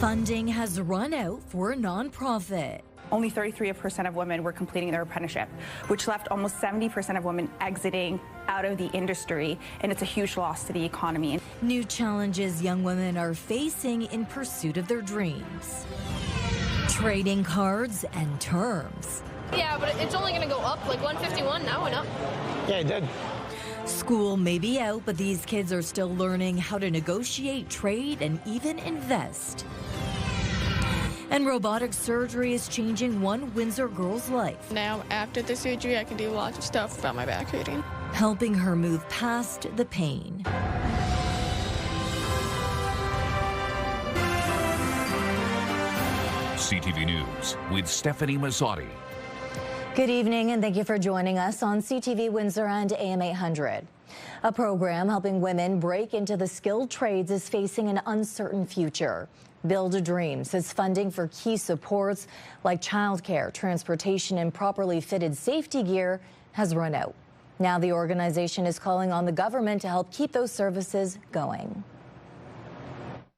Funding has run out for a nonprofit. Only 33% of women were completing their apprenticeship, which left almost 70% of women exiting out of the industry, and it's a huge loss to the economy. New challenges young women are facing in pursuit of their dreams. Trading cards and terms. Yeah, but it's only going to go up, like 151 now went up. Yeah, it did. School may be out, but these kids are still learning how to negotiate, trade, and even invest. And robotic surgery is changing one Windsor girl's life. Now, after the surgery, I can do lots of stuff about my back hurting. Helping her move past the pain. CTV News with Stefanie Masotti. Good evening, and thank you for joining us on CTV Windsor and AM 800. A program helping women break into the skilled trades is facing an uncertain future. Build a Dream says funding for key supports like childcare, transportation, and properly fitted safety gear has run out. Now the organization is calling on the government to help keep those services going.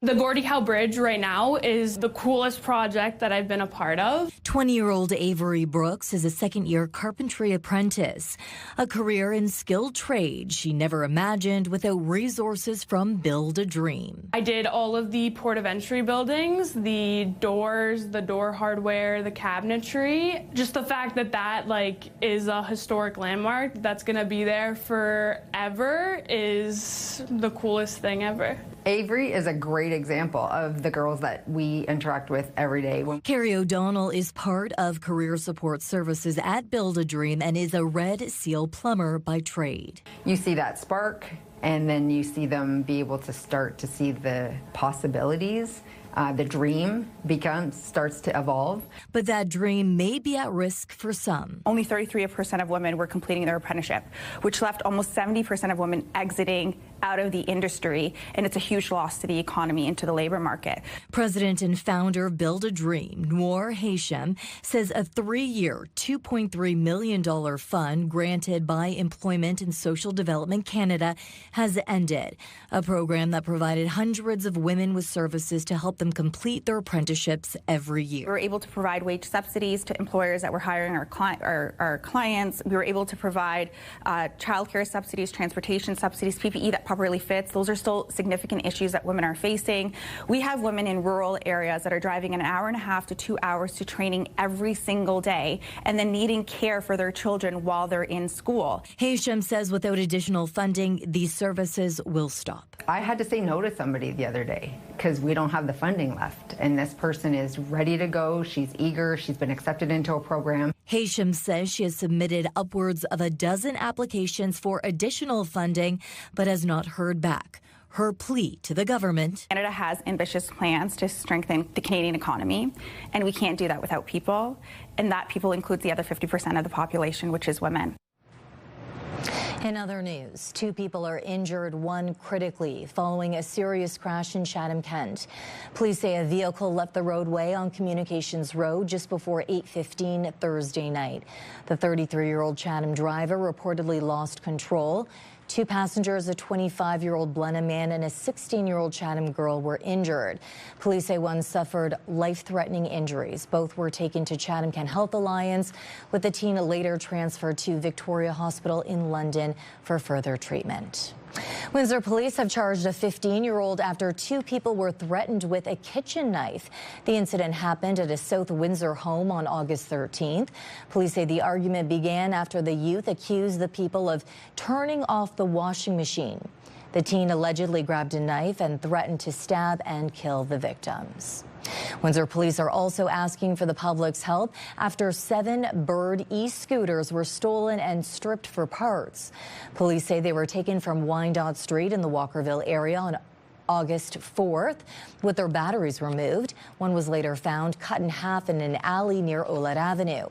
The Gordie Howe Bridge right now is the coolest project that I've been a part of. 20-year-old Avery Brooks is a second-year carpentry apprentice, a career in skilled trade she never imagined without resources from Build a Dream. I did all of the port of entry buildings, the doors, the door hardware, the cabinetry. Just the fact that that is a historic landmark that's going to be there forever is the coolest thing ever. Avery is a great example of the girls that we interact with every day. Carrie O'Donnell is part of Career Support Services at Build a Dream and is a Red Seal plumber by trade. You see that spark, and then you see them be able to start to see the possibilities. The dream starts to evolve. But that dream may be at risk for some. Only 33% of women were completing their apprenticeship, which left almost 70% of women exiting out of the industry, and it's a huge loss to the economy and to the labor market. President and founder of Build a Dream, Noor Hasham, says a 3-year, $2.3 million fund granted by Employment and Social Development Canada has ended, a program that provided hundreds of women with services to help them complete their apprenticeships every year. We were able to provide wage subsidies to employers that were hiring our clients. We were able to provide childcare subsidies, transportation subsidies, PPE that properly fits. Those are still significant issues that women are facing. We have women in rural areas that are driving an hour and a half to 2 hours to training every single day and then needing care for their children while they're in school. Hasham says without additional funding, these services will stop. I had to say no to somebody the other day because we don't have the funding left, and this person is ready to go. She's eager. She's been accepted into a program. Hasham says she has submitted upwards of a dozen applications for additional funding, but has not heard back. Her plea to the government. Canada has ambitious plans to strengthen the Canadian economy, and we can't do that without people, and that people includes the other 50% of the population, which is women. In other news, 2 people are injured, 1 critically, following a serious crash in Chatham, Kent. Police say a vehicle left the roadway on Communications Road just before 8:15 Thursday night. The 33-year-old Chatham driver reportedly lost control. 2 passengers, a 25-year-old Blenheim man and a 16-year-old Chatham girl, were injured. Police say one suffered life-threatening injuries. Both were taken to Chatham Kent Health Alliance, with the teen later transferred to Victoria Hospital in London for further treatment. Windsor police have charged a 15-year-old after 2 people were threatened with a kitchen knife. The incident happened at a South Windsor home on August 13th. Police say the argument began after the youth accused the people of turning off the washing machine. The teen allegedly grabbed a knife and threatened to stab and kill the victims. Windsor police are also asking for the public's help after 7 Bird e-scooters were stolen and stripped for parts. Police say they were taken from Wyandotte Street in the Walkerville area on August 4th, with their batteries removed. One was later found cut in half in an alley near Olette Avenue.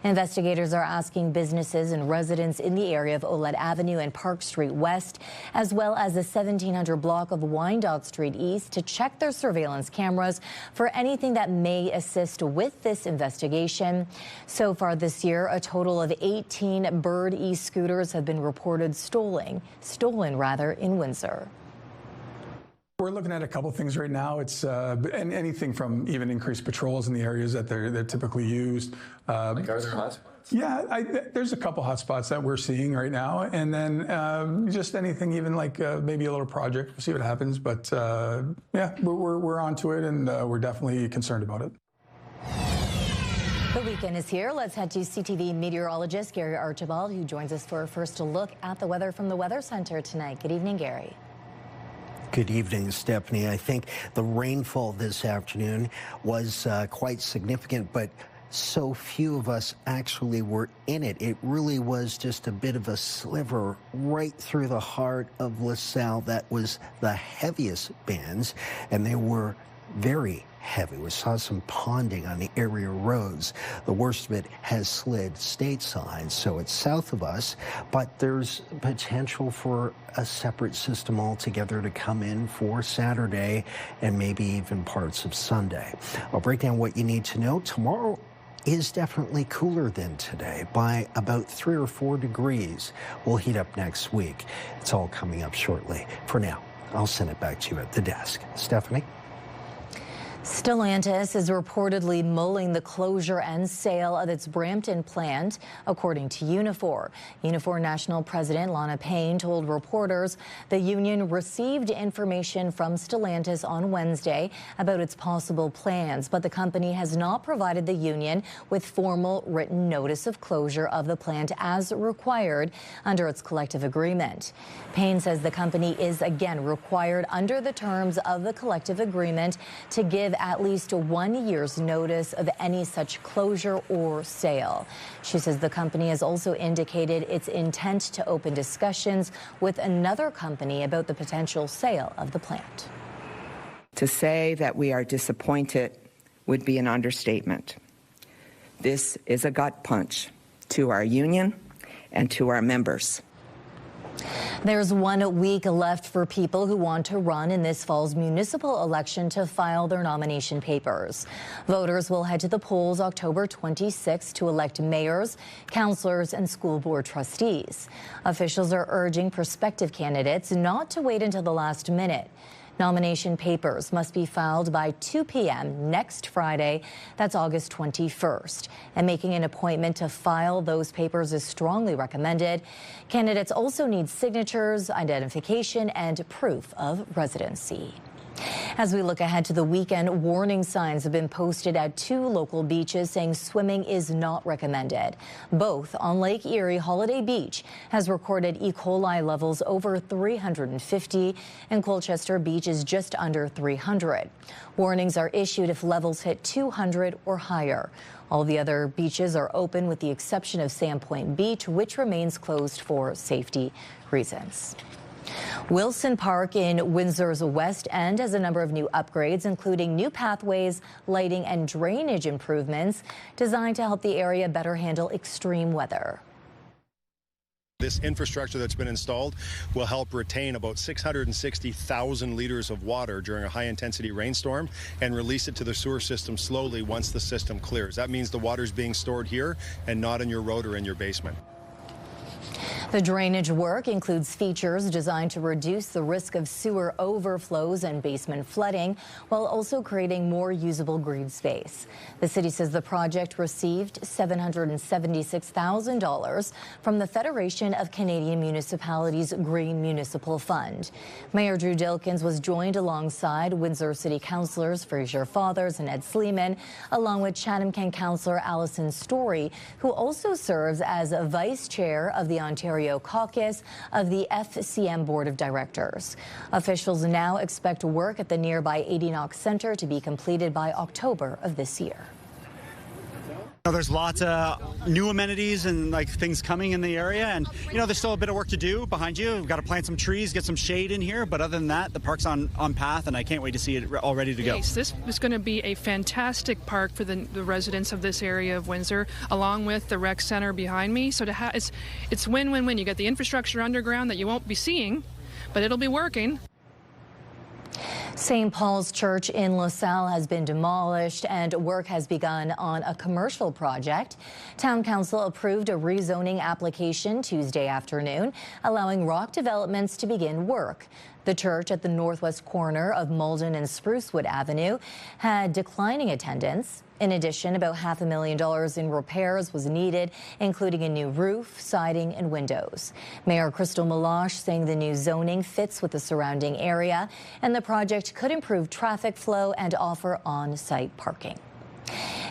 Investigators are asking businesses and residents in the area of Olette Avenue and Park Street West, as well as the 1700 block of Wyandotte Street East, to check their surveillance cameras for anything that may assist with this investigation. So far this year, a total of 18 Bird e-scooters have been reported stolen in Windsor. We're looking at a couple things right now. It's and anything from even increased patrols in the areas that they're typically used. Like are there hotspots? Yeah, there's a couple hotspots that we're seeing right now, and then just anything, even like maybe a little project. We'll see what happens, but yeah, we're onto it, and we're definitely concerned about it. The weekend is here. Let's head to CTV meteorologist Gary Archibald, who joins us for a first look at the weather from the Weather Center tonight. Good evening, Gary. Good evening, Stefanie. I think the rainfall this afternoon was quite significant, but so few of us actually were in it. It really was just a bit of a sliver right through the heart of LaSalle. That was the heaviest bands, and they were very heavy. We saw some ponding on the area roads. The worst of it has slid stateside, so it's south of us, but there's potential for a separate system altogether to come in for Saturday and maybe even parts of Sunday. I'll break down what you need to know. Tomorrow is definitely cooler than today by about 3 or 4 degrees. We'll heat up next week. It's all coming up shortly. For now, I'll send it back to you at the desk. Stefanie? Stellantis is reportedly mulling the closure and sale of its Brampton plant, according to Unifor. Unifor National President Lana Payne told reporters the union received information from Stellantis on Wednesday about its possible plans, but the company has not provided the union with formal written notice of closure of the plant as required under its collective agreement. Payne says the company is again required under the terms of the collective agreement to give at least 1 year's notice of any such closure or sale. She says the company has also indicated its intent to open discussions with another company about the potential sale of the plant. To say that we are disappointed would be an understatement. This is a gut punch to our union and to our members. There's 1 week left for people who want to run in this fall's municipal election to file their nomination papers. Voters will head to the polls October 26 to elect mayors, councillors, and school board trustees. Officials are urging prospective candidates not to wait until the last minute. Nomination papers must be filed by 2 p.m. next Friday, that's August 21st. And making an appointment to file those papers is strongly recommended. Candidates also need signatures, identification, and proof of residency. As we look ahead to the weekend, warning signs have been posted at 2 local beaches saying swimming is not recommended. Both on Lake Erie, Holiday Beach has recorded E. coli levels over 350, and Colchester Beach is just under 300. Warnings are issued if levels hit 200 or higher. All the other beaches are open with the exception of Sandpoint Beach, which remains closed for safety reasons. Wilson Park in Windsor's West End has a number of new upgrades, including new pathways, lighting, and drainage improvements designed to help the area better handle extreme weather. This infrastructure that's been installed will help retain about 660,000 liters of water during a high-intensity rainstorm and release it to the sewer system slowly once the system clears. That means the water's being stored here and not in your road or in your basement. The drainage work includes features designed to reduce the risk of sewer overflows and basement flooding, while also creating more usable green space. The city says the project received $776,000 from the Federation of Canadian Municipalities Green Municipal Fund. Mayor Drew Dilkins was joined alongside Windsor City Councillors Fraser Fathers and Ed Sleeman, along with Chatham Kent Councillor Alison Story, who also serves as a vice chair of the Ontario Caucus of the FCM Board of Directors. Officials now expect work at the nearby 80 Knox Centre to be completed by October of this year. There's lots of new amenities and things coming in the area, and there's still a bit of work to do behind you. We've got to plant some trees, get some shade in here, but other than that, the park's on path, and I can't wait to see it all ready to go. Yes, this is going to be a fantastic park for the residents of this area of Windsor, along with the rec center behind me. So it's win-win-win. You get the infrastructure underground that you won't be seeing, but it'll be working. St. Paul's Church in LaSalle has been demolished and work has begun on a commercial project. Town Council approved a rezoning application Tuesday afternoon, allowing Rock Developments to begin work. The church at the northwest corner of Malden and Sprucewood Avenue had declining attendance. In addition, about $500,000 in repairs was needed, including a new roof, siding, and windows. Mayor Crystal Meloche saying the new zoning fits with the surrounding area, and the project could improve traffic flow and offer on-site parking.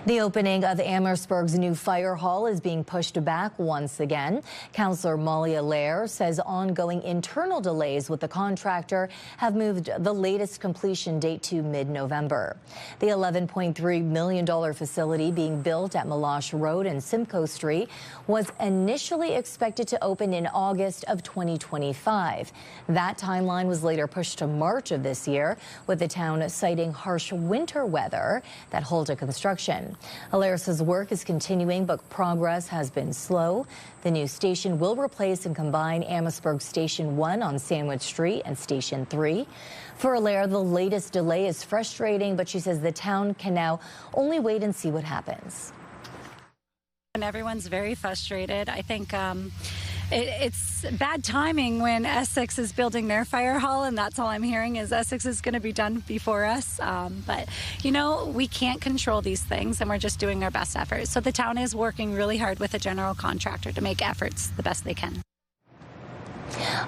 The opening of Amherstburg's new fire hall is being pushed back once again. Councillor Molly Allaire says ongoing internal delays with the contractor have moved the latest completion date to mid-November. The $11.3 million facility being built at Meloche Road and Simcoe Street was initially expected to open in August of 2025. That timeline was later pushed to March of this year, with the town citing harsh winter weather that halted construction. Allaire says work is continuing, but progress has been slow. The new station will replace and combine Amherstburg Station 1 on Sandwich Street and Station 3. For Allaire, the latest delay is frustrating, but she says the town can now only wait and see what happens. And everyone's very frustrated. I think it's bad timing when Essex is building their fire hall, and that's all I'm hearing is Essex is going to be done before us. But, you know, we can't control these things, and we're just doing our best efforts. So the town is working really hard with the general contractor to make efforts the best they can.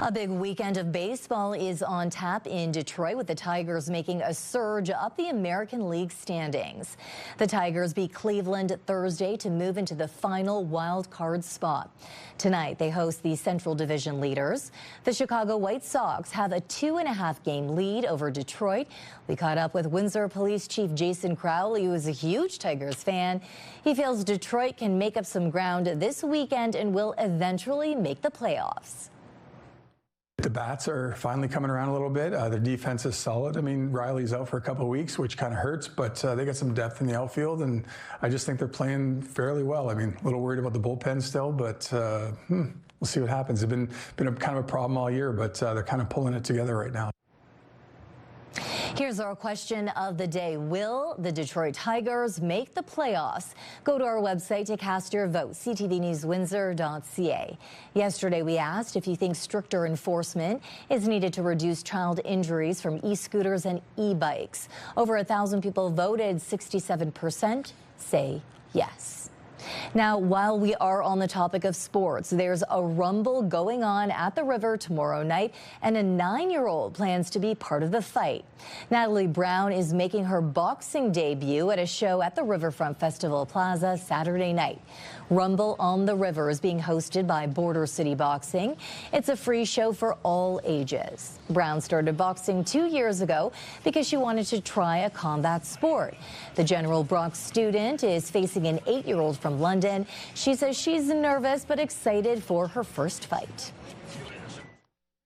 A big weekend of baseball is on tap in Detroit, with the Tigers making a surge up the American League standings. The Tigers beat Cleveland Thursday to move into the final wild card spot. Tonight, they host the Central Division leaders. The Chicago White Sox have a 2.5-game lead over Detroit. We caught up with Windsor Police Chief Jason Crowley, who is a huge Tigers fan. He feels Detroit can make up some ground this weekend and will eventually make the playoffs. The bats are finally coming around a little bit. Their defense is solid. I mean, Riley's out for a couple of weeks, which kind of hurts, but they got some depth in the outfield, and I just think they're playing fairly well. I mean, a little worried about the bullpen still, but we'll see what happens. It's been a kind of a problem all year, but they're kind of pulling it together right now. Here's our question of the day. Will the Detroit Tigers make the playoffs? Go to our website to cast your vote, ctvnewswindsor.ca. Yesterday, we asked if you think stricter enforcement is needed to reduce child injuries from e-scooters and e-bikes. Over 1,000 people voted. 67% say yes. Now, while we are on the topic of sports, there's a rumble going on at the river tomorrow night, and a 9-year-old plans to be part of the fight. Natalie Brown is making her boxing debut at a show at the Riverfront Festival Plaza Saturday night. Rumble on the River is being hosted by Border City Boxing. It's a free show for all ages. Brown started boxing 2 years ago because she wanted to try a combat sport. The General Brock student is facing an 8-year-old from London. She says she's nervous but excited for her first fight.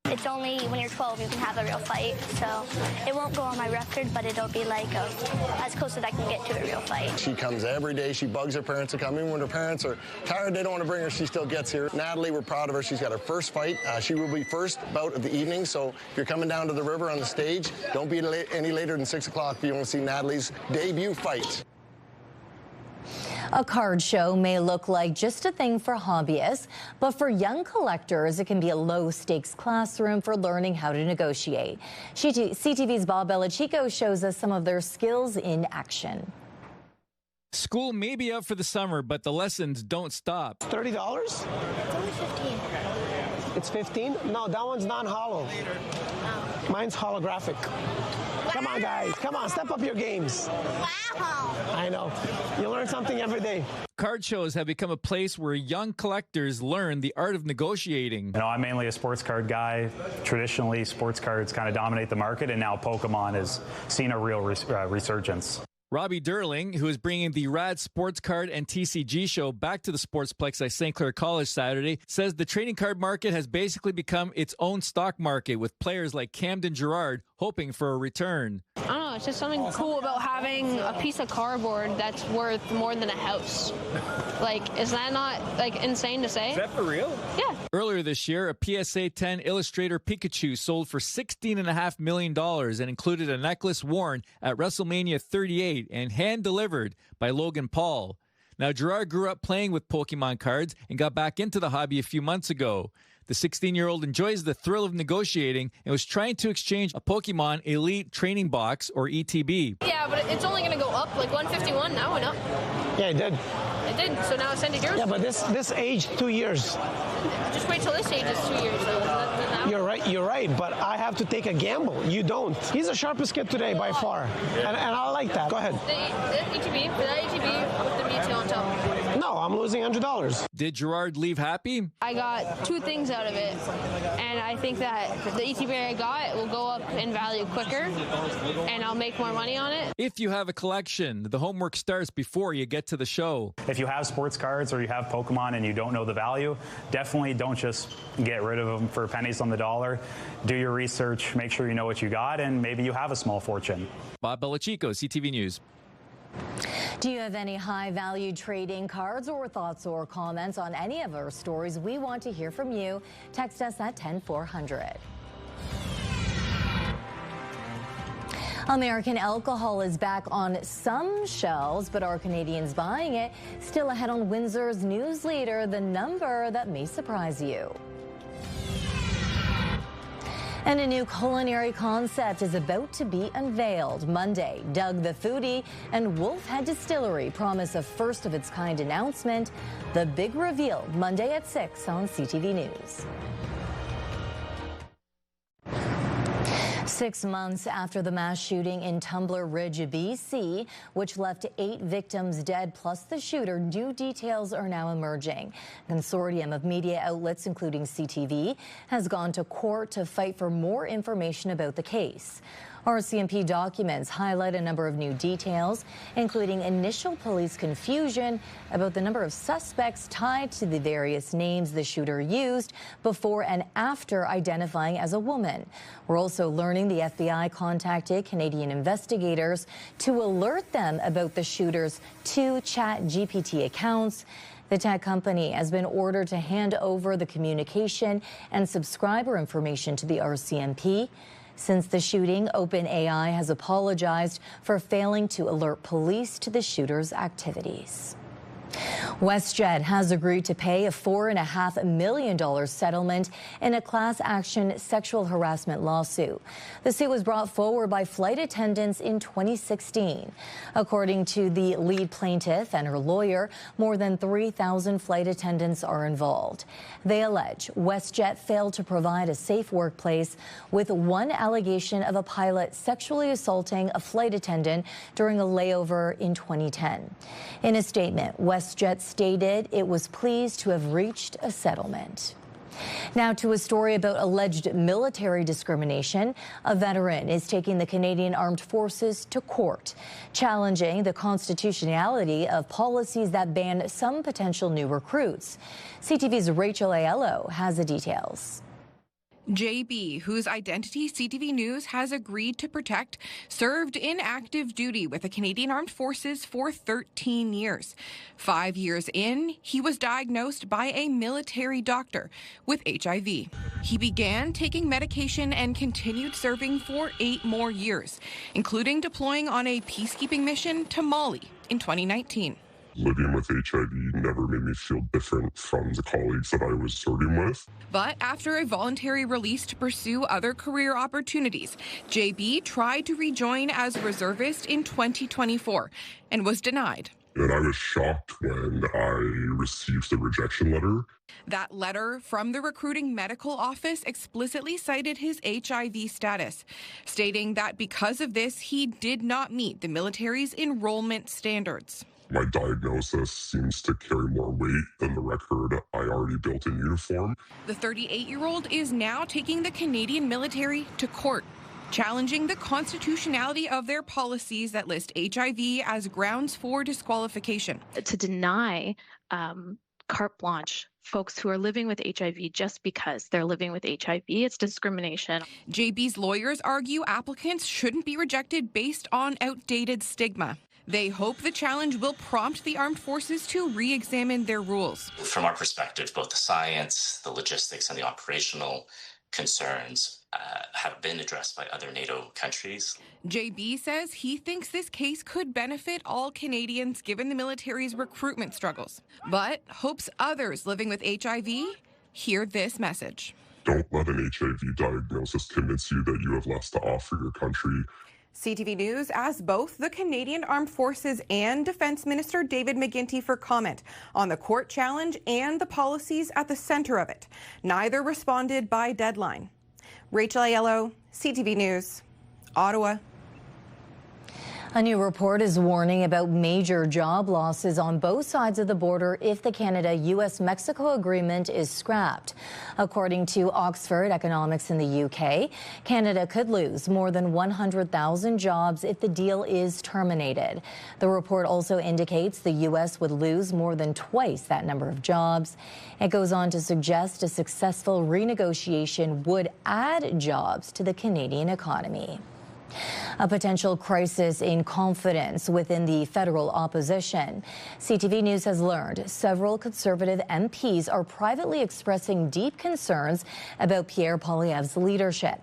It's only when you're 12 you can have a real fight, so it won't go on my record, but it'll be like as close as I can get to a real fight. She comes every day. She bugs her parents to come. Even when her parents are tired, they don't want to bring her, she still gets here. Natalie, we're proud of her. She's got her first fight. She will be first bout of the evening, so if you're coming down to the river on the stage, don't be any later than 6 o'clock if you want to see Natalie's debut fight. A card show may look like just a thing for hobbyists, but for young collectors, it can be a low-stakes classroom for learning how to negotiate. CTV's Bob Belichico shows us some of their skills in action. School may be out for the summer, but the lessons don't stop. $30? It's only 15. It's 15? No, that one's non-hollow. Mine's holographic. Come on, guys. Come on, step up your games. Wow. I know. You learn something every day. Card shows have become a place where young collectors learn the art of negotiating. You know, I'm mainly a sports card guy. Traditionally, sports cards kind of dominate the market, and now Pokemon has seen a real resurgence. Robbie Durling, who is bringing the Rad Sports Card and TCG show back to the Sportsplex at St. Clair College Saturday, says the trading card market has basically become its own stock market, with players like Camden Gerard hoping for a return. I don't know, it's just something cool about having a piece of cardboard that's worth more than a house. Like, is that not, like, insane to say? Is that for real? Yeah. Earlier this year, a PSA 10 Illustrator Pikachu sold for $16.5 million and included a necklace worn at WrestleMania 38 and hand-delivered by Logan Paul. Now, Gerard grew up playing with Pokemon cards and got back into the hobby a few months ago. The 16-year-old enjoys the thrill of negotiating and was trying to exchange a Pokemon Elite Training Box, or ETB. Yeah, but it's only going to go up, like 151 now went up. Yeah, it did. It did, so now send it yours? Yeah, but this age, 2 years. Just wait till this age is 2 years. You're right, but I have to take a gamble. You don't. He's the sharpest kid today by far, and I like that. Go ahead. The ETB, for that ETB with the Mewtwo on top. No, I'm losing $100. Did Gerard leave happy? I got 2 things out of it, and I think that the ETB I got will go up in value quicker, and I'll make more money on it. If you have a collection, the homework starts before you get to the show. If you have sports cards or you have Pokemon and you don't know the value, definitely don't just get rid of them for pennies on the dollar. Do your research, make sure you know what you got, and maybe you have a small fortune. Bob Belichico, CTV News. Do you have any high-value trading cards or thoughts or comments on any of our stories? We want to hear from you. Text us at 10400. American alcohol is back on some shelves, but are Canadians buying it? Still ahead on Windsor's news leader, the number that may surprise you. And a new culinary concept is about to be unveiled. Monday, Doug the Foodie and Wolfhead Distillery promise a first-of-its-kind announcement. The big reveal Monday at 6 on CTV News. 6 months after the mass shooting in Tumbler Ridge, BC, which left 8 victims dead plus the shooter, new details are now emerging. A consortium of media outlets, including CTV, has gone to court to fight for more information about the case. RCMP documents highlight a number of new details, including initial police confusion about the number of suspects tied to the various names the shooter used before and after identifying as a woman. We're also learning the FBI contacted Canadian investigators to alert them about the shooter's 2 ChatGPT accounts. The tech company has been ordered to hand over the communication and subscriber information to the RCMP. Since the shooting, OpenAI has apologized for failing to alert police to the shooter's activities. WestJet has agreed to pay a $4.5 million settlement in a class action sexual harassment lawsuit. The suit was brought forward by flight attendants in 2016. According to the lead plaintiff and her lawyer, more than 3,000 flight attendants are involved. They allege WestJet failed to provide a safe workplace, with one allegation of a pilot sexually assaulting a flight attendant during a layover in 2010. In a statement, WestJet stated it was pleased to have reached a settlement. Now to a story about alleged military discrimination. A veteran is taking the Canadian Armed Forces to court, challenging the constitutionality of policies that ban some potential new recruits. CTV's Rachel Aiello has the details. JB, whose identity CTV News has agreed to protect, served in active duty with the Canadian Armed Forces for 13 years. 5 years in, he was diagnosed by a military doctor with HIV. He began taking medication and continued serving for 8 more years, including deploying on a peacekeeping mission to Mali in 2019. Living with HIV never made me feel different from the colleagues that I was serving with. But after a voluntary release to pursue other career opportunities, JB tried to rejoin as a reservist in 2024 and was denied. And I was shocked when I received the rejection letter. That letter from the recruiting medical office explicitly cited his HIV status, stating that because of this, he did not meet the military's enrollment standards. My diagnosis seems to carry more weight than the record I already built in uniform. The 38-year-old is now taking the Canadian military to court, challenging the constitutionality of their policies that list HIV as grounds for disqualification. To deny carte blanche folks who are living with HIV just because they're living with HIV, it's discrimination. JB's lawyers argue applicants shouldn't be rejected based on outdated stigma. They hope the challenge will prompt the armed forces to re-examine their rules. From our perspective, both the science, the logistics, and the operational concerns have been addressed by other NATO countries. JB says he thinks this case could benefit all Canadians given the military's recruitment struggles, but hopes others living with HIV hear this message. Don't let an HIV diagnosis convince you that you have less to offer your country. CTV News asked both the Canadian Armed Forces and Defence Minister David McGuinty for comment on the court challenge and the policies at the centre of it. Neither responded by deadline. Rachel Aiello, CTV News, Ottawa. A new report is warning about major job losses on both sides of the border if the Canada-US-Mexico agreement is scrapped. According to Oxford Economics in the UK, Canada could lose more than 100,000 jobs if the deal is terminated. The report also indicates the U.S. would lose more than twice that number of jobs. It goes on to suggest a successful renegotiation would add jobs to the Canadian economy. A potential crisis in confidence within the federal opposition. CTV News has learned several Conservative MPs are privately expressing deep concerns about Pierre Poilievre's leadership.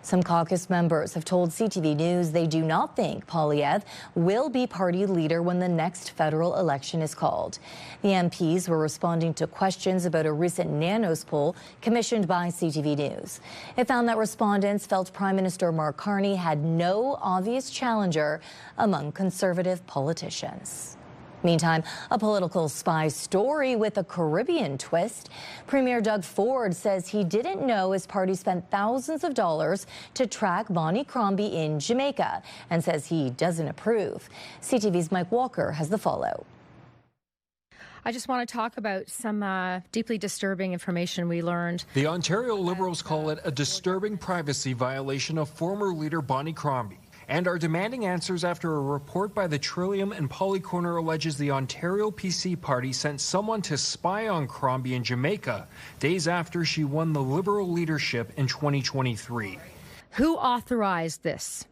Some caucus members have told CTV News they do not think Poilievre will be party leader when the next federal election is called. The MPs were responding to questions about a recent Nanos poll commissioned by CTV News. It found that respondents felt Prime Minister Mark Carney had no obvious challenger among Conservative politicians. Meantime, a political spy story with a Caribbean twist. Premier Doug Ford says he didn't know his party spent thousands of dollars to track Bonnie Crombie in Jamaica and says he doesn't approve. CTV's Mike Walker has the follow. I just want to talk about some deeply disturbing information we learned. The Ontario Liberals call it a disturbing privacy violation of former leader Bonnie Crombie, and are demanding answers after a report by the Trillium and Polycorner alleges the Ontario PC party sent someone to spy on Crombie in Jamaica days after she won the Liberal leadership in 2023. Who authorized this?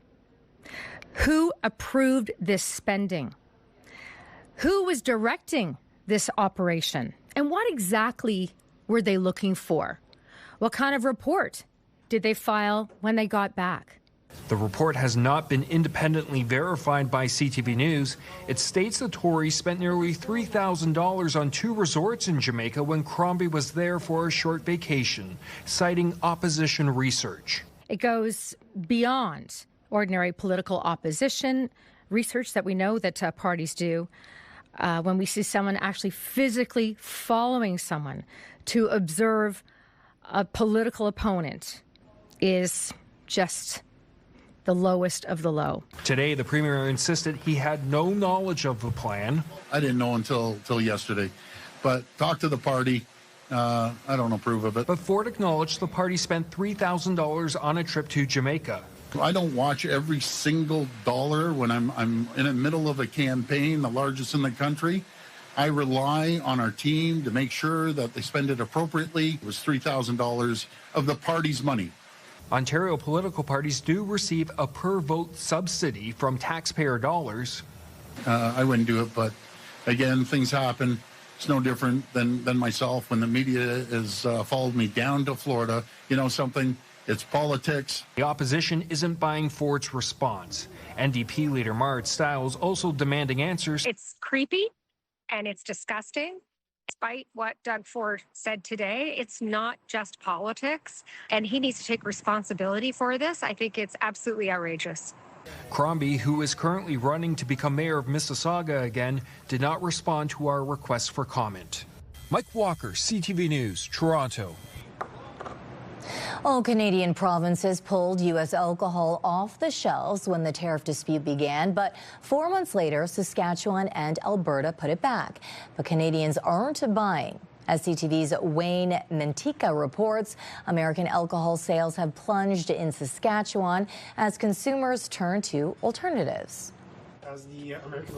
Who approved this spending? Who was directing this operation? And what exactly were they looking for? What kind of report did they file when they got back? The report has not been independently verified by CTV News. It states the Tories spent nearly $3,000 on 2 resorts in Jamaica when Crombie was there for a short vacation, citing opposition research. It goes beyond ordinary political opposition research that we know that parties do. When we see someone actually physically following someone to observe a political opponent is just the lowest of the low. Today, the Premier insisted he had no knowledge of the plan. I didn't know until yesterday, but talk to the party. I don't approve of it. But Ford acknowledged the party spent $3,000 on a trip to Jamaica. I don't watch every single dollar when I'm in the middle of a campaign, the largest in the country. I rely on our team to make sure that they spend it appropriately. It was $3,000 of the party's money. Ontario political parties do receive a per-vote subsidy from taxpayer dollars. I wouldn't do it, but again, things happen. It's no different than myself when the media has followed me down to Florida. You know something? It's politics. The opposition isn't buying Ford's response. NDP leader Marit Stiles also demanding answers. It's creepy and it's disgusting. Despite what Doug Ford said today, it's not just politics, and he needs to take responsibility for this. I think it's absolutely outrageous. Crombie, who is currently running to become mayor of Mississauga again, did not respond to our request for comment. Mike Walker, CTV News, Toronto. All Canadian provinces pulled U.S. alcohol off the shelves when the tariff dispute began, but 4 months later, Saskatchewan and Alberta put it back. But Canadians aren't buying. As CTV's Wayne Mentica reports, American alcohol sales have plunged in Saskatchewan as consumers turn to alternatives.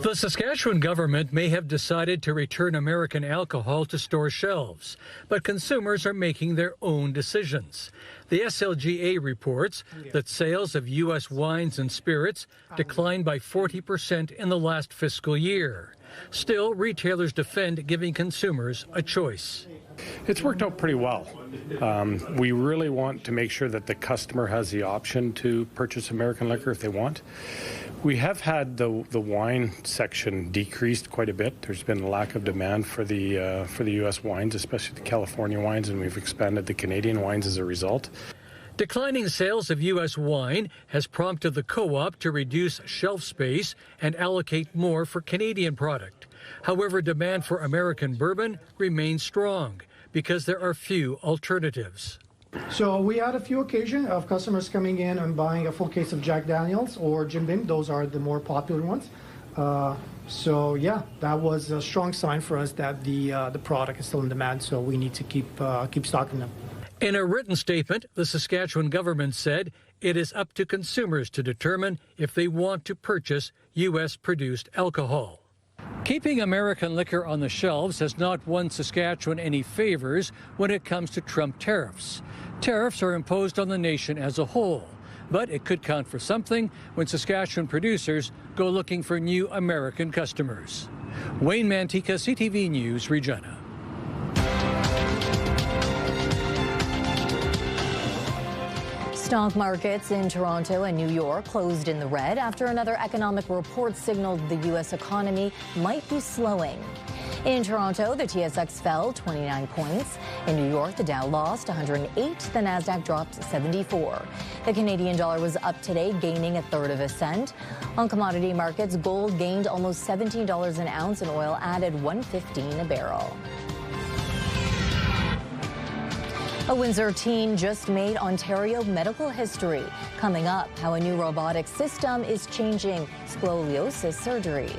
The Saskatchewan government may have decided to return American alcohol to store shelves, but consumers are making their own decisions. The SLGA reports that sales of U.S. wines and spirits declined by 40% in the last fiscal year. Still, retailers defend giving consumers a choice. It's worked out pretty well. We really want to make sure that the customer has the option to purchase American liquor if they want. We have had the wine section decreased quite a bit. There's been a lack of demand for the U.S. wines, especially the California wines, and we've expanded the Canadian wines as a result. Declining sales of U.S. wine has prompted the co-op to reduce shelf space and allocate more for Canadian product. However, demand for American bourbon remains strong because there are few alternatives. So we had a few occasions of customers coming in and buying a full case of Jack Daniels or Jim Beam. Those are the more popular ones. So yeah, that was a strong sign for us that the product is still in demand. So we need to keep stocking them. In a written statement, the Saskatchewan government said it is up to consumers to determine if they want to purchase U.S.-produced alcohol. Keeping American liquor on the shelves has not won Saskatchewan any favors when it comes to Trump tariffs. Tariffs are imposed on the nation as a whole, but it could count for something when Saskatchewan producers go looking for new American customers. Wayne Mantica, CTV News, Regina. Stock markets in Toronto and New York closed in the red after another economic report signaled the U.S. economy might be slowing. In Toronto, the TSX fell 29 points. In New York, the Dow lost 108. The Nasdaq dropped 74. The Canadian dollar was up today, gaining 1/3 cent. On commodity markets, gold gained almost $17 an ounce and oil added $1.15 a barrel. A Windsor teen just made Ontario medical history. Coming up, how a new robotic system is changing scoliosis surgery.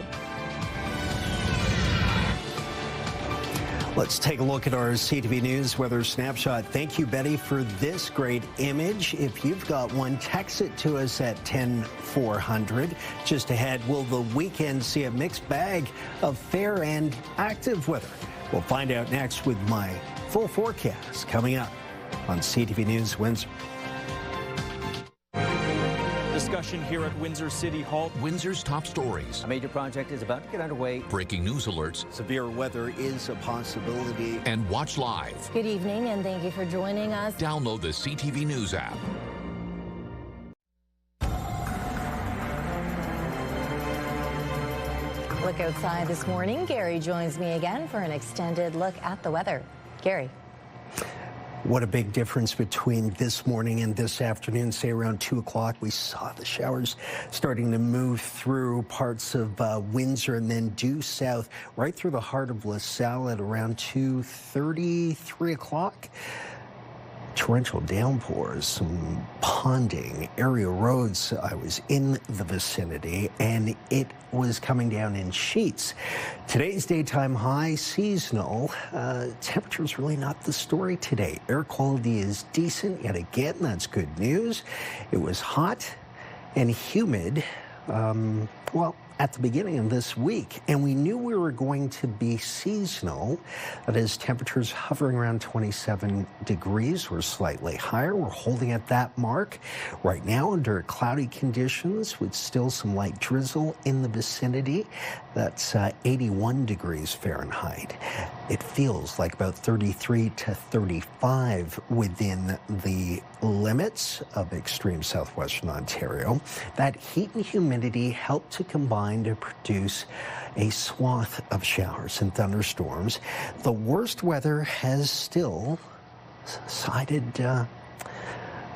Let's take a look at our CTV News weather snapshot. Thank you, Betty, for this great image. If you've got one, text it to us at 10400. Just ahead, will the weekend see a mixed bag of fair and active weather? We'll find out next with my full forecast coming up on CTV News Windsor. Discussion here at Windsor City Hall. Windsor's top stories. A major project is about to get underway. Breaking news alerts. Severe weather is a possibility. And watch live. Good evening, and thank you for joining us. Download the CTV News app. Look outside this morning. Gary joins me again for an extended look at the weather. Gary. What a big difference between this morning and this afternoon. Say around 2 o'clock, we saw the showers starting to move through parts of Windsor and then due south right through the heart of LaSalle at around 2:30, 3 o'clock. Torrential downpours, some ponding, area roads. I was in the vicinity and it was coming down in sheets. Today's daytime high, seasonal. Temperature's really not the story today. Air quality is decent yet again. That's good news. It was hot and humid. Well, at the beginning of this week, and we knew we were going to be seasonal. That is, temperatures hovering around 27 degrees or slightly higher. We're holding at that mark right now under cloudy conditions with still some light drizzle in the vicinity. That's 81 degrees Fahrenheit. It feels like about 33 to 35 within the limits of extreme southwestern Ontario. That heat and humidity help to combine to produce a swath of showers and thunderstorms. The worst weather has still sided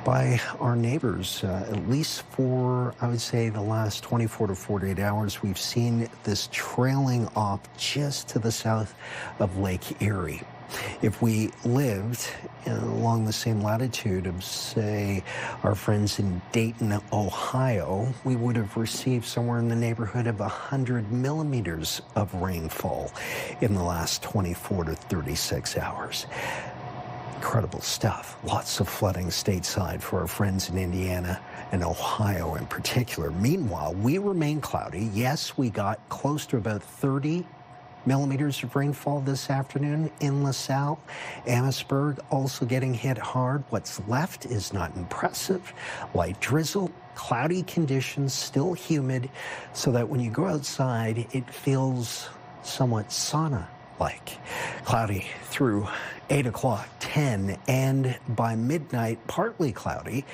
by our neighbors, at least for, I would say, the last 24 to 48 hours. We've seen this trailing off just to the south of Lake Erie. If we lived along the same latitude of, say, our friends in Dayton, Ohio, we would have received somewhere in the neighborhood of 100 millimeters of rainfall in the last 24 to 36 hours. Incredible stuff. Lots of flooding stateside for our friends in Indiana and Ohio in particular. Meanwhile, we remain cloudy. Yes, we got close to about 30 millimeters of rainfall this afternoon in LaSalle. Amherstburg also getting hit hard. What's left is not impressive. Light drizzle, cloudy conditions, still humid, so that when you go outside, it feels somewhat sauna-like. Cloudy through 8 o'clock, 10, and by midnight, partly cloudy.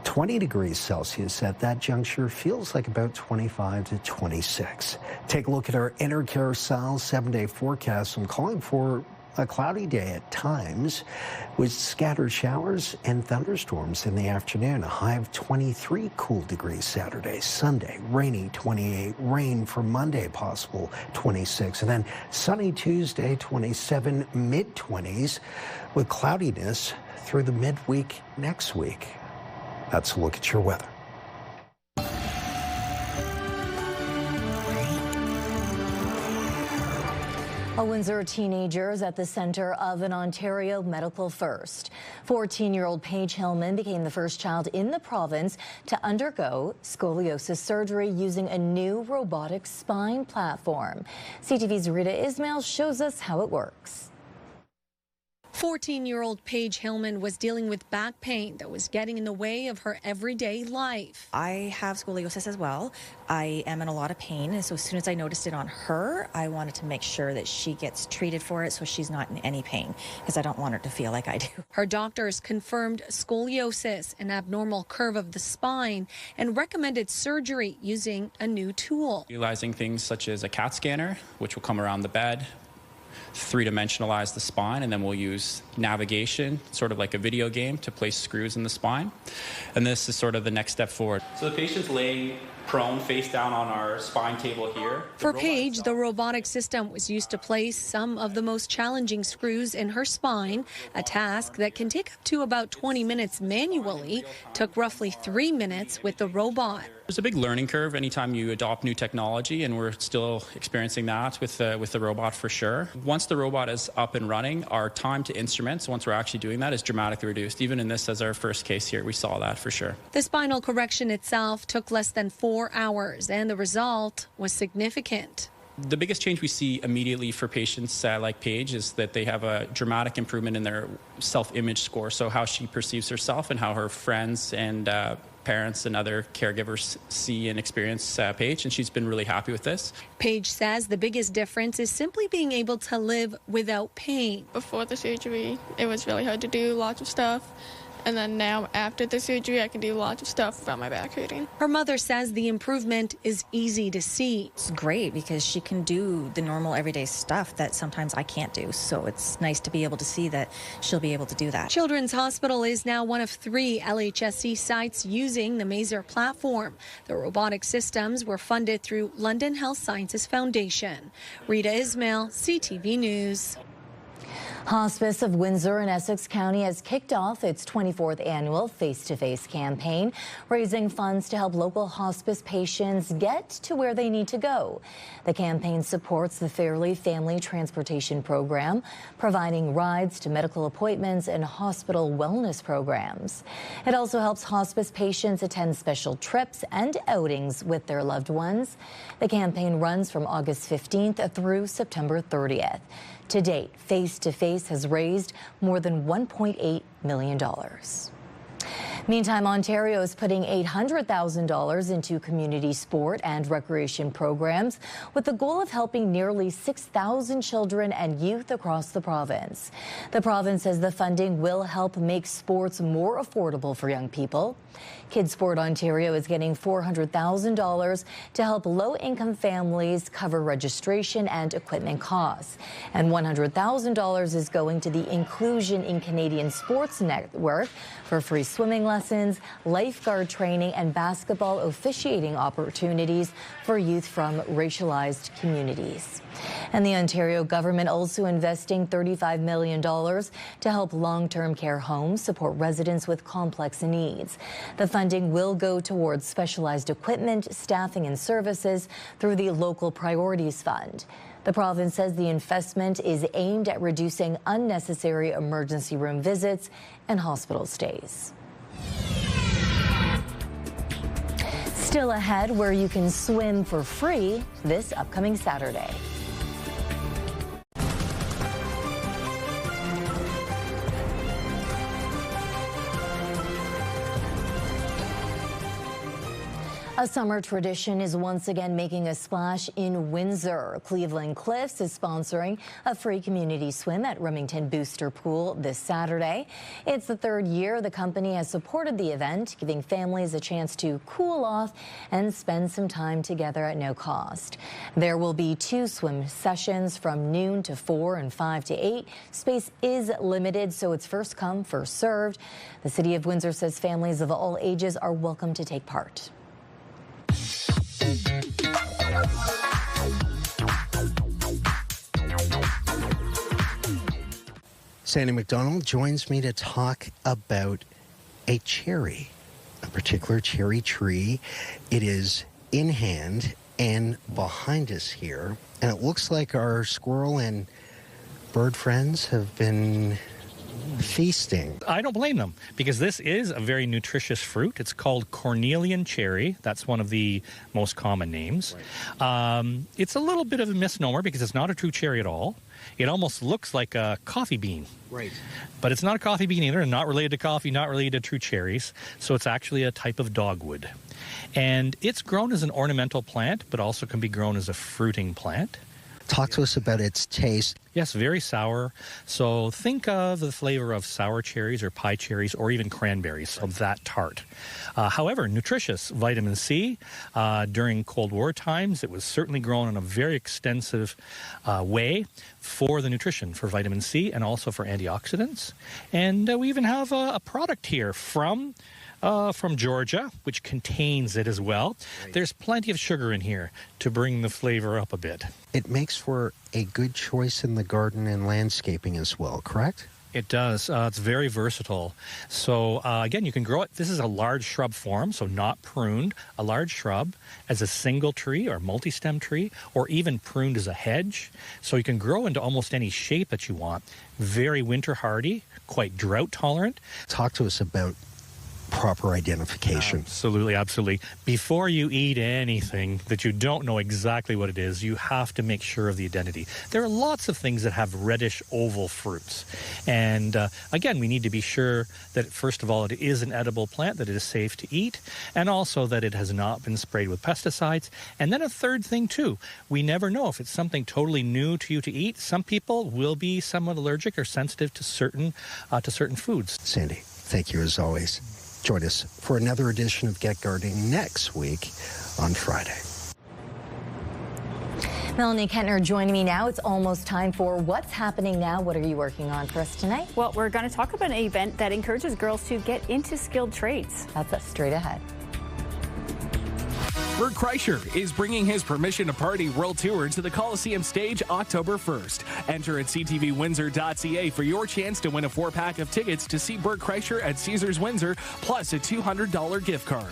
20 degrees Celsius at that juncture, feels like about 25 to 26. Take a look at our Intercarousel 7-day forecast. I'm calling for a cloudy day at times with scattered showers and thunderstorms in the afternoon. A high of 23 cool degrees Saturday. Sunday, rainy 28. Rain for Monday, possible 26. And then sunny Tuesday, 27, mid-20s with cloudiness through the midweek next week. That's a look at your weather. A Windsor teenager is at the center of an Ontario medical first. 14-year-old Paige Hillman became the first child in the province to undergo scoliosis surgery using a new robotic spine platform. CTV's Rita Ismail shows us how it works. 14-year-old Paige Hillman was dealing with back pain that was getting in the way of her everyday life. I have scoliosis as well. I am in a lot of pain, and so as soon as I noticed it on her, I wanted to make sure that she gets treated for it so she's not in any pain, because I don't want her to feel like I do. Her doctors confirmed scoliosis, an abnormal curve of the spine, and recommended surgery using a new tool. Utilizing things such as a CAT scanner, which will come around the bed, three-dimensionalize the spine, and then we'll use navigation, sort of like a video game, to place screws in the spine. And this is sort of the next step forward. So the patient's laying prone, face down on our spine table here. For Paige, the robotic system was used to place some of the most challenging screws in her spine, a task that can take up to about 20 minutes manually, took roughly 3 minutes with the robot. There's a big learning curve anytime you adopt new technology, and we're still experiencing that with the robot for sure. Once the robot is up and running, our time to instruments, once we're actually doing that, is dramatically reduced. Even in this as our first case here, we saw that for sure. The spinal correction itself took less than 4 hours, and the result was significant. The biggest change we see immediately for patients like Paige is that they have a dramatic improvement in their self-image score, so how she perceives herself and how her friends and parents and other caregivers see and experience Paige, and she's been really happy with this. Paige says the biggest difference is simply being able to live without pain. Before the surgery, it was really hard to do lots of stuff. And then now, after the surgery, I can do lots of stuff without my back hurting. Her mother says the improvement is easy to see. It's great because she can do the normal everyday stuff that sometimes I can't do. So it's nice to be able to see that she'll be able to do that. Children's Hospital is now one of 3 LHSC sites using the Maser platform. The robotic systems were funded through London Health Sciences Foundation. Rita Ismail, CTV News. Hospice of Windsor in Essex County has kicked off its 24th annual face-to-face campaign, raising funds to help local hospice patients get to where they need to go. The campaign supports the Fairley Family Transportation Program, providing rides to medical appointments and hospital wellness programs. It also helps hospice patients attend special trips and outings with their loved ones. The campaign runs from August 15th through September 30th. To date, Face-to-Face has raised more than $1.8 million. Meantime, Ontario is putting $800,000 into community sport and recreation programs with the goal of helping nearly 6,000 children and youth across the province. The province says the funding will help make sports more affordable for young people. Kids Sport Ontario is getting $400,000 to help low-income families cover registration and equipment costs. And $100,000 is going to the Inclusion in Canadian Sports Network for free swimming lessons, lifeguard training, and basketball officiating opportunities for youth from racialized communities. And the Ontario government also investing $35 million to help long-term care homes support residents with complex needs. The funding will go towards specialized equipment, staffing, and services through the Local Priorities Fund. The province says the investment is aimed at reducing unnecessary emergency room visits and hospital stays. Still ahead, where you can swim for free this upcoming Saturday. A summer tradition is once again making a splash in Windsor. Cleveland Cliffs is sponsoring a free community swim at Remington Booster Pool this Saturday. It's the third year the company has supported the event, giving families a chance to cool off and spend some time together at no cost. There will be 2 swim sessions from noon to 4 and 5 to 8. Space is limited, so it's first come, first served. The City of Windsor says families of all ages are welcome to take part. Sandy McDonald joins me to talk about a cherry, a particular cherry tree. It is in hand and behind us here, and it looks like our squirrel and bird friends have been feasting. I don't blame them, because this is a very nutritious fruit. It's called Cornelian cherry. That's one of the most common names. Right. It's a little bit of a misnomer because it's not a true cherry at all. It almost looks like a coffee bean. Right. But it's not a coffee bean either, and not related to coffee, not related to true cherries. So it's actually a type of dogwood. And it's grown as an ornamental plant, but also can be grown as a fruiting plant. Talk to us about its taste. Yes, very sour. So think of the flavor of sour cherries or pie cherries or even cranberries, so that tart. However, nutritious. Vitamin C. During Cold War times, it was certainly grown in a very extensive way for the nutrition, for vitamin C and also for antioxidants. And we even have a product here from Georgia, which contains it as well. Right. There's plenty of sugar in here to bring the flavor up a bit. It makes for a good choice in the garden and landscaping as well, correct? It does. It's very versatile. So, again, you can grow it. This is a large shrub form, so not pruned. A large shrub as a single tree or multi-stem tree, or even pruned as a hedge. So you can grow into almost any shape that you want. Very winter hardy, quite drought tolerant. Talk to us about proper identification. Absolutely, absolutely. Before you eat anything that you don't know exactly what it is, you have to make sure of the identity. There are lots of things that have reddish oval fruits. And again, we need to be sure that, first of all, it is an edible plant, that it is safe to eat, and also that it has not been sprayed with pesticides. And then a third thing, too, we never know if it's something totally new to you to eat. Some people will be somewhat allergic or sensitive to certain foods. Sandy, thank you as always. Join us for another edition of Get Gardening next week on Friday. Melanie Kentner joining me now. It's almost time for What's Happening Now. What are you working on for us tonight? Well, we're going to talk about an event that encourages girls to get into skilled trades. That's us straight ahead. Bert Kreischer is bringing his Permission to Party World Tour to the Coliseum stage October 1st. Enter at ctvwindsor.ca for your chance to win a 4-pack of tickets to see Bert Kreischer at Caesars Windsor, plus a $200 gift card.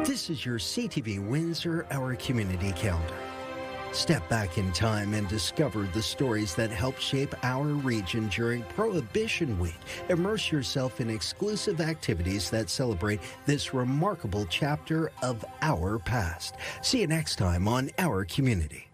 This is your CTV Windsor Hour Community Calendar. Step back in time and discover the stories that helped shape our region during Prohibition Week. Immerse yourself in exclusive activities that celebrate this remarkable chapter of our past. See you next time on Our Community.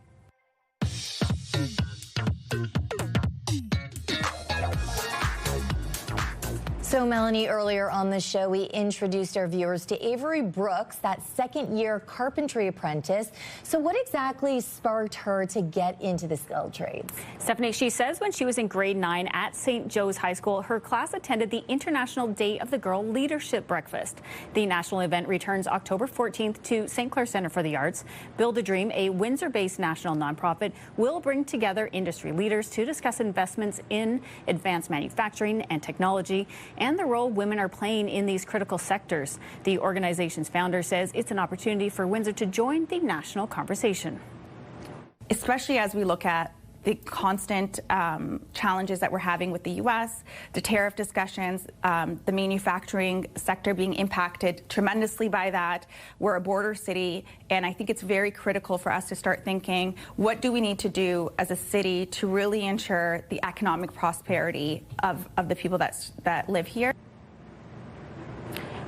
So, Melanie, earlier on the show, we introduced our viewers to Avery Brooks, that second-year carpentry apprentice. So what exactly sparked her to get into the skilled trades? Stefanie, she says when she was in grade 9 at St. Joe's High School, her class attended the International Day of the Girl Leadership Breakfast. The national event returns October 14th to St. Clair Center for the Arts. Build a Dream, a Windsor-based national nonprofit, will bring together industry leaders to discuss investments in advanced manufacturing and technology, and the role women are playing in these critical sectors. The organization's founder says it's an opportunity for Windsor to join the national conversation. Especially as we look at the constant challenges that we're having with the U.S., the tariff discussions, the manufacturing sector being impacted tremendously by that. We're a border city, and I think it's very critical for us to start thinking, what do we need to do as a city to really ensure the economic prosperity of the people that live here?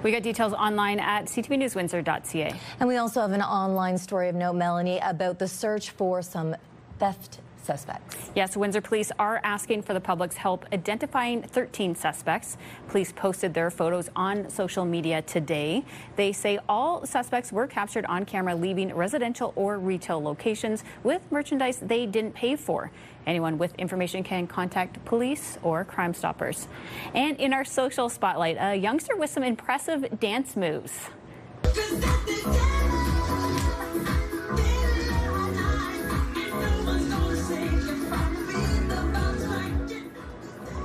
We got details online at ctvnewswindsor.ca. And we also have an online story of note, Melanie, about the search for some theft suspects. Yes, Windsor police are asking for the public's help identifying 13 suspects. Police posted their photos on social media today. They say all suspects were captured on camera leaving residential or retail locations with merchandise they didn't pay for. Anyone with information can contact police or Crime Stoppers. And in our social spotlight, a youngster with some impressive dance moves.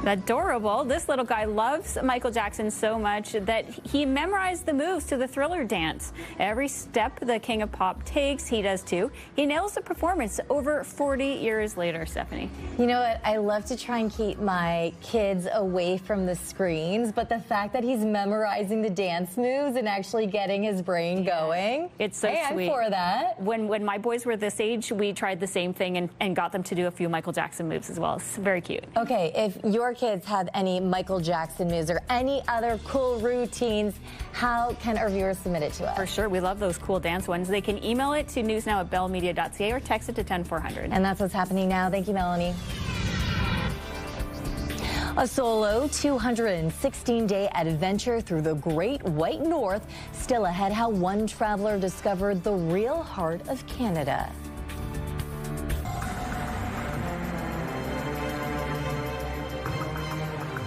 Adorable. This little guy loves Michael Jackson so much that he memorized the moves to the Thriller dance. Every step the King of Pop takes, he does too. He nails the performance over 40 years later, Stefanie. You know what? I love to try and keep my kids away from the screens, but the fact that he's memorizing the dance moves and actually getting his brain going. It's so sweet. I'm for that. When my boys were this age, we tried the same thing and got them to do a few Michael Jackson moves as well. It's very cute. Okay, if your kids have any Michael Jackson moves or any other cool routines, how can our viewers submit it to us? For sure. We love those cool dance ones. They can email it to newsnow@bellmedia.ca or text it to 10400. And that's what's happening now. Thank you, Melanie. A solo 216-day adventure through the Great White North. Still ahead, how one traveler discovered the real heart of Canada.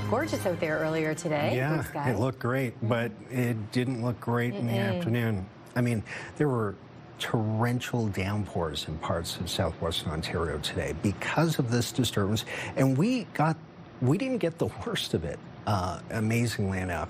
Gorgeous out there earlier today. Yeah, it looked great, but it didn't look great in the afternoon. I mean, there were torrential downpours in parts of southwestern Ontario today because of this disturbance, and we didn't get the worst of it, amazingly enough.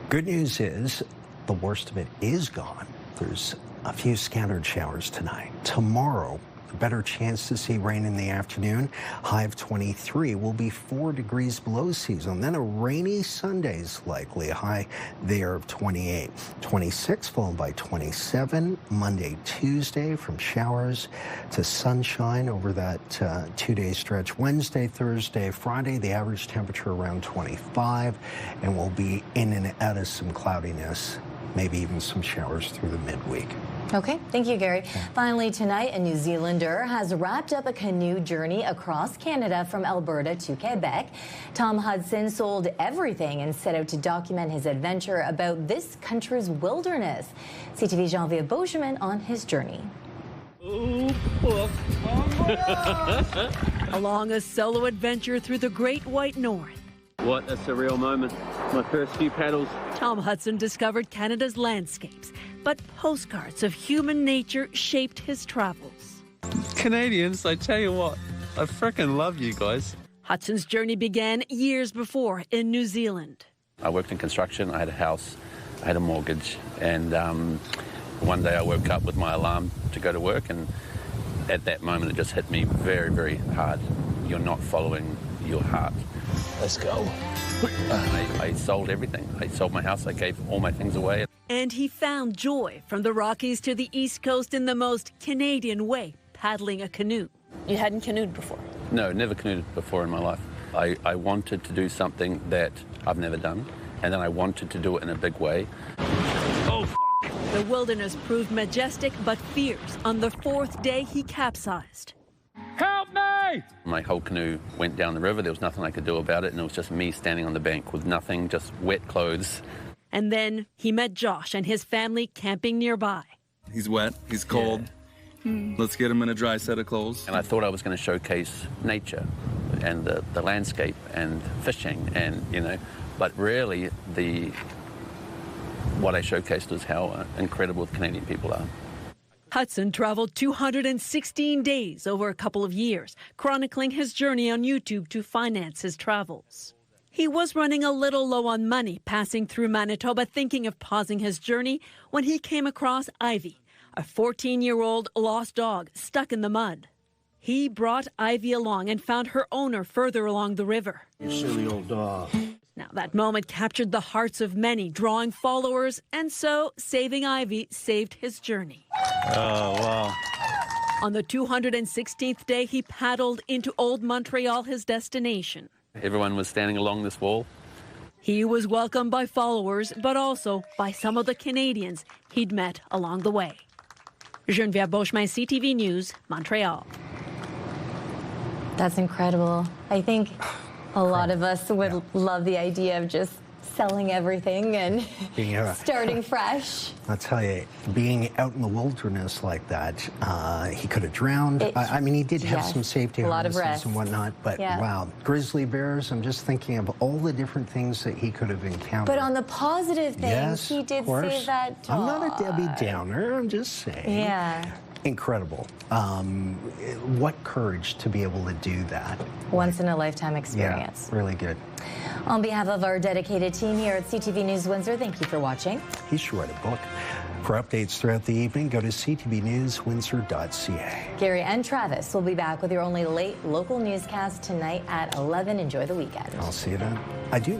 Good news is the worst of it is gone. There's a few scattered showers tonight. Tomorrow, a better chance to see rain in the afternoon. High of 23 will be 4 degrees below seasonal. Then a rainy Sunday is likely. A high there of 28. 26 followed by 27. Monday, Tuesday from showers to sunshine over that 2-day stretch. Wednesday, Thursday, Friday, the average temperature around 25. And we'll be in and out of some cloudiness. Maybe even some showers through the midweek. Okay, thank you, Gary. Finally, tonight, a New Zealander has wrapped up a canoe journey across Canada from Alberta to Quebec. Tom Hudson sold everything and set out to document his adventure about this country's wilderness. CTV's Jean-Vier Beauchemin on his journey. Along a solo adventure through the Great White North. What a surreal moment. My first few paddles. Tom Hudson discovered Canada's landscapes, but postcards of human nature shaped his travels. Canadians, I tell you what, I freaking love you guys. Hudson's journey began years before in New Zealand. I worked in construction, I had a house, I had a mortgage, and one day I woke up with my alarm to go to work, and at that moment it just hit me very, very hard. You're not following your heart. Let's go. I sold everything. I sold my house. I gave all my things away. And he found joy from the Rockies to the East Coast in the most Canadian way, paddling a canoe. You hadn't canoed before? No, never canoed before in my life. I wanted to do something that I've never done, and then I wanted to do it in a big way. Oh, f***. The wilderness proved majestic but fierce. On the 4th day, he capsized. Help me! My whole canoe went down the river. There was nothing I could do about it, and it was just me standing on the bank with nothing, just wet clothes. And then he met Josh and his family camping nearby. He's wet, he's cold. Yeah. Let's get him in a dry set of clothes. And I thought I was going to showcase nature and the landscape and fishing and, but really what I showcased was how incredible the Canadian people are. Hudson traveled 216 days over a couple of years, chronicling his journey on YouTube to finance his travels. He was running a little low on money, passing through Manitoba, thinking of pausing his journey when he came across Ivy, a 14-year-old lost dog stuck in the mud. He brought Ivy along and found her owner further along the river. You silly old dog. Now, that moment captured the hearts of many, drawing followers, and so saving Ivy saved his journey. Oh, wow. On the 216th day, he paddled into Old Montreal, his destination. Everyone was standing along this wall. He was welcomed by followers, but also by some of the Canadians he'd met along the way. Geneviève Beauchemin, CTV News, Montreal. That's incredible. I think a lot of us would love the idea of just selling everything and starting fresh. I'll tell you, being out in the wilderness like that, he could have drowned. I mean, he did have some safety harnesses and whatnot, but wow, grizzly bears, I'm just thinking of all the different things that he could have encountered. But on the positive things, he did save that dog. I'm not a Debbie Downer, I'm just saying. Yeah. Incredible. What courage to be able to do that. Once in a lifetime experience. Yeah, really good. On behalf of our dedicated team here at CTV News Windsor, thank you for watching. He should write a book. For updates throughout the evening, go to ctvnewswindsor.ca. Gary and Travis will be back with your only late local newscast tonight at 11. Enjoy the weekend. I'll see you then. I do.